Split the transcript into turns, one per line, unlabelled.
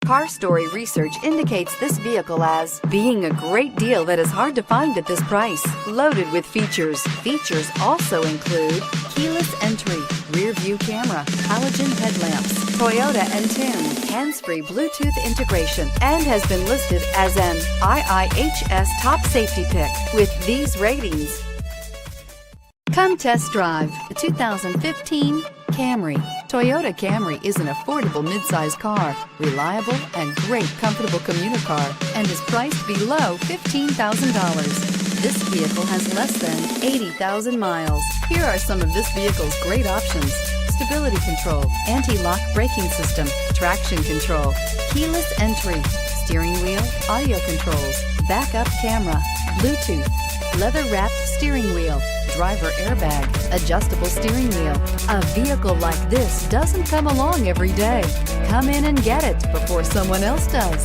Car Story research indicates this vehicle as being a great deal that is hard to find at this price. Loaded with features. Features also include keyless entry, rear view camera, halogen headlamps, Toyota Entune, hands-free Bluetooth integration, and has been listed as an IIHS top safety pick with these ratings. Come test drive the 2015 Camry. Toyota Camry is an affordable midsize car, reliable and great comfortable commuter car, and is priced below $15,000. This vehicle has less than 80,000 miles. Here are some of this vehicle's great options: stability control, anti-lock braking system, traction control, keyless entry, steering wheel audio controls, backup camera, Bluetooth, leather-wrapped steering wheel, driver airbag, adjustable steering wheel. A vehicle like this doesn't come along every day. Come in and get it before someone else does.